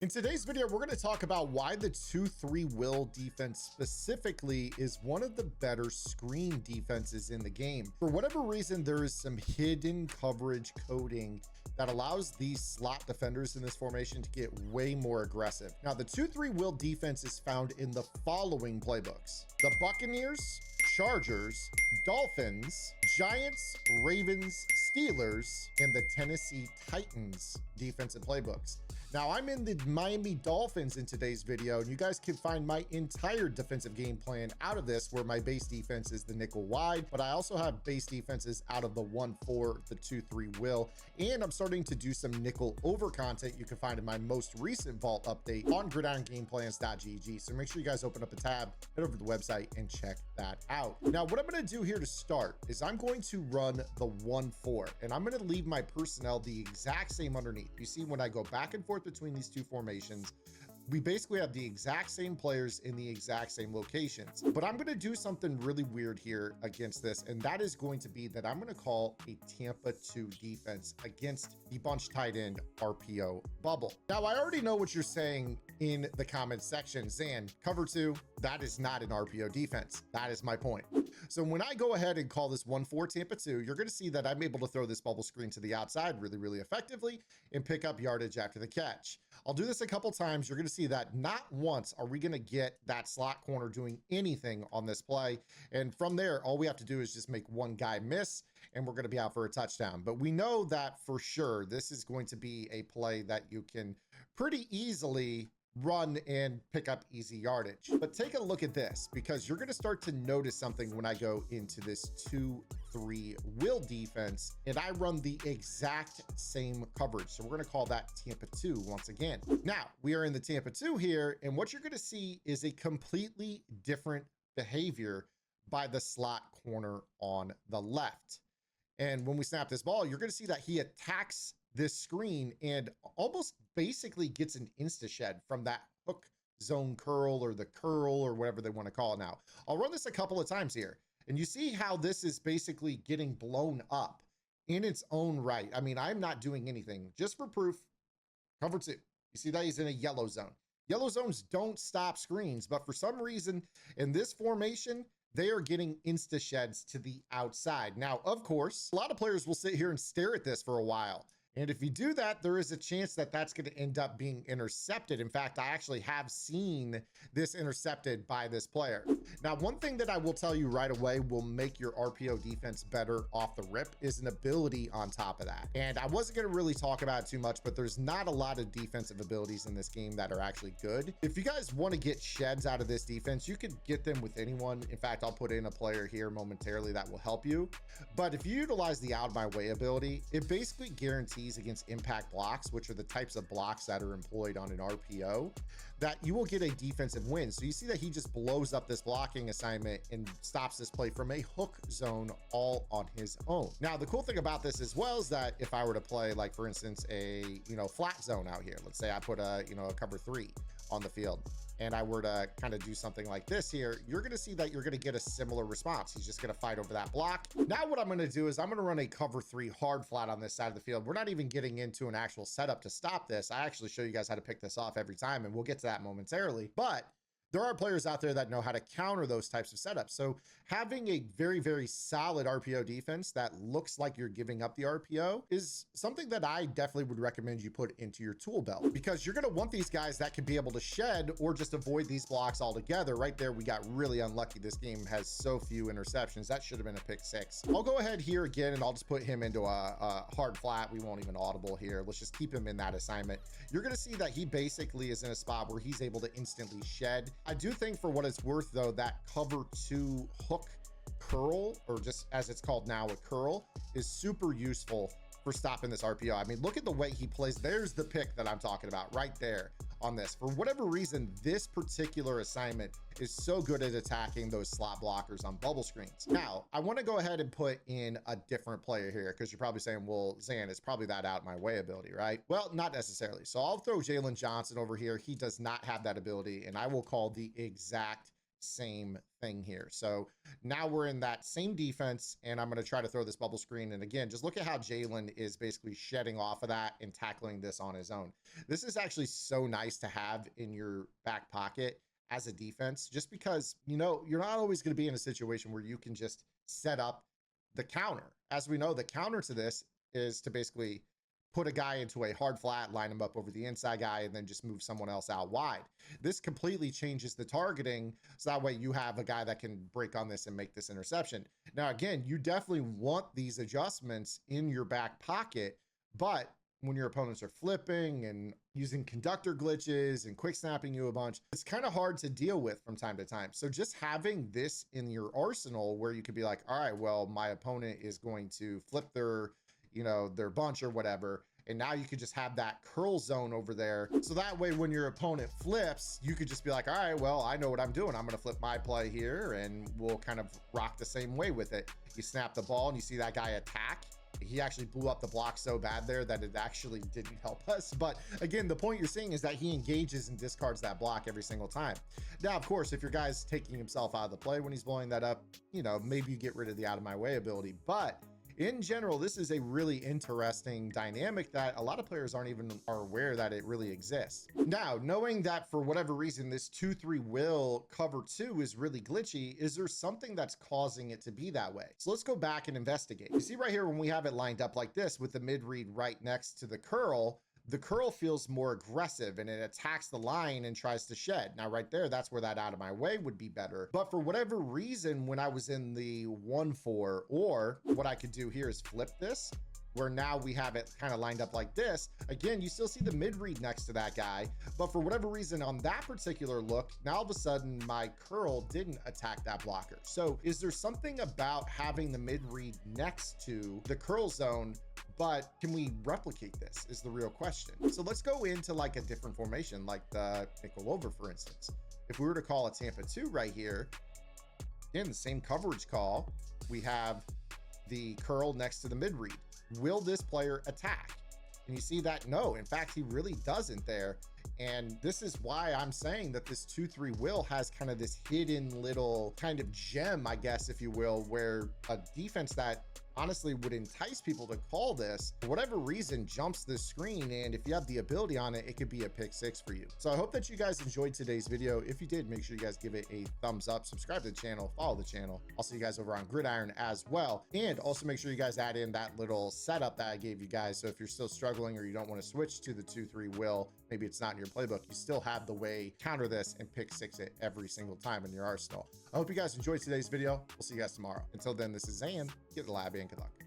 In today's video, we're going to talk about why the 2-3 will defense specifically is one of the better screen defenses in the game. For whatever reason, there is some hidden coverage coding that allows these slot defenders in this formation to get way more aggressive. Now, the 2-3 will defense is found in the following playbooks: the Buccaneers, Chargers, Dolphins, Giants, Ravens, Steelers, and the Tennessee Titans defensive playbooks. Now, I'm in the Miami Dolphins in today's video, and you guys can find my entire defensive game plan out of this, where my base defense is the nickel wide, but I also have base defenses out of the 1-4, the 2-3 will, and I'm starting to do some nickel over content you can find in my most recent vault update on gridirongameplans.gg. So make sure you guys open up a tab, head over to the website, and check that out. Now, what I'm going to do here to start is I'm going to run the 1-4, and I'm going to leave my personnel the exact same underneath. You see, when I go back and forth between these two formations, we basically have the exact same players in the exact same locations. But I'm going to do something really weird here against this, and that is going to be that I'm going to call a Tampa 2 defense against the bunch tight end RPO bubble. Now, I already know what you're saying in the comments section. Zan, cover 2, that is not an RPO defense. That is my point. So when I go ahead and call this 1-4 Tampa 2, you're going to see that I'm able to throw this bubble screen to the outside really effectively and pick up yardage after the catch. I'll do this a couple times. You're going to see that not once are we going to get that slot corner doing anything on this play. And from there, all we have to do is just make one guy miss, and we're going to be out for a touchdown. But we know that for sure this is going to be a play that you can pretty easily run and pick up easy yardage. But take a look at this, because you're going to start to notice something when I go into this 2-3 will defense and I run the exact same coverage. So we're going to call that Tampa 2 once again. Now we are in the Tampa 2 here, and what you're going to see is a completely different behavior by the slot corner on the left. And when we snap this ball, you're going to see that he attacks this screen and almost basically gets an insta shed from that hook zone curl, or the curl, or whatever they want to call it. Now, I'll run this a couple of times here, and you see how this is basically getting blown up in its own right. I mean, I'm not doing anything. Just for proof, cover 2. You see that he's in a yellow zone. Yellow zones don't stop screens, but for some reason in this formation, they are getting insta sheds to the outside. Now, of course, a lot of players will sit here and stare at this for a while. And if you do that, there is a chance that that's going to end up being intercepted. In fact, I actually have seen this intercepted by this player. Now, one thing that I will tell you right away will make your RPO defense better off the rip is an ability on top of that. And I wasn't going to really talk about it too much, but there's not a lot of defensive abilities in this game that are actually good. If you guys want to get sheds out of this defense, you can get them with anyone. In fact, I'll put in a player here momentarily that will help you. But if you utilize the out of my way ability, it basically guarantees against impact blocks, which are the types of blocks that are employed on an RPO, that you will get a defensive win. So you see that he just blows up this blocking assignment and stops this play from a hook zone all on his own. Now, the cool thing about this as well is that if I were to play, like for instance, a flat zone out here, let's say I put a a cover 3 on the field, and I were to kind of do something like this here, you're going to see that you're going to get a similar response. He's just going to fight over that block. Now what I'm going to do is I'm going to run a cover 3 hard flat on this side of the field. We're not even getting into an actual setup to stop this. I actually show you guys how to pick this off every time, and we'll get to that momentarily. But there are players out there that know how to counter those types of setups. So having a very solid RPO defense that looks like you're giving up the RPO is something that I definitely would recommend you put into your tool belt, because you're going to want these guys that can be able to shed or just avoid these blocks altogether. Right there, we got really unlucky. This game has so few interceptions. That should have been a pick 6. I'll go ahead here again, and I'll just put him into a hard flat. We won't even audible here. Let's just keep him in that assignment. You're going to see that he basically is in a spot where he's able to instantly shed. I do think, for what it's worth though, that cover 2 hook curl, or just as it's called now, a curl, is super useful for stopping this RPO. I mean, look at the way he plays. There's the pick that I'm talking about right there on this. For whatever reason, this particular assignment is so good at attacking those slot blockers on bubble screens. Now, I want to go ahead and put in a different player here, because you're probably saying, well, Zan, it's probably that out my way ability, right? Well, not necessarily. So I'll throw Jalen Johnson over here. He does not have that ability, and I will call the exact same thing here. So now we're in that same defense, and I'm going to try to throw this bubble screen. And again, just look at how Jalen is basically shedding off of that and tackling this on his own. This is actually so nice to have in your back pocket as a defense, just because, you know, you're not always going to be in a situation where you can just set up the counter. As we know, the counter to this is to basically put a guy into a hard flat, line him up over the inside guy, and then just move someone else out wide. This completely changes the targeting, so that way you have a guy that can break on this and make this interception. Now, again, you definitely want these adjustments in your back pocket, but when your opponents are flipping and using conductor glitches and quick snapping you a bunch, it's kind of hard to deal with from time to time. So just having this in your arsenal where you could be like, all right, well, my opponent is going to flip their, you know, their bunch or whatever. And now you could just have that curl zone over there. So that way, when your opponent flips, you could just be like, all right, well, I know what I'm doing. I'm going to flip my play here and we'll kind of rock the same way with it. You snap the ball and you see that guy attack. He actually blew up the block so bad there that it actually didn't help us. But again, the point you're seeing is that he engages and discards that block every single time. Now, of course, if your guy's taking himself out of the play when he's blowing that up, you know, maybe you get rid of the out of my way ability. But in general, this is a really interesting dynamic that a lot of players aren't even aware that it really exists. Now, knowing that for whatever reason, this 2-3 will cover 2 is really glitchy, is there something that's causing it to be that way? So let's go back and investigate. You see right here, when we have it lined up like this with the mid read right next to the curl feels more aggressive and it attacks the line and tries to shed. Now right there, that's where that out of my way would be better. But for whatever reason, when I was in the 1-4, or what I could do here is flip this, where now we have it kind of lined up like this. Again, you still see the mid read next to that guy, but for whatever reason on that particular look, now all of a sudden my curl didn't attack that blocker. So is there something about having the mid read next to the curl zone? But can we replicate this is the real question. So let's go into like a different formation, like the nickel over, for instance. If we were to call a Tampa 2 right here, again, the same coverage call, we have the curl next to the mid read. Will this player attack? And you see that, no, in fact, he really doesn't there. And this is why I'm saying that this 2-3 will has kind of this hidden little kind of gem, I guess, if you will, where a defense that honestly would entice people to call this, for whatever reason, jumps the screen. And if you have the ability on it, it could be a pick 6 for you. So I hope that you guys enjoyed today's video. If you did, make sure you guys give it a thumbs up, subscribe to the channel, follow the channel. I'll see you guys over on Gridiron as well. And also make sure you guys add in that little setup that I gave you guys. So if you're still struggling or you don't want to switch to the 2-3 will, maybe it's not in your playbook, you still have the way to counter this and pick 6 it every single time in your arsenal. I hope you guys enjoyed today's video. We'll see you guys tomorrow. Until then, this is Zan. Get the lab and good luck.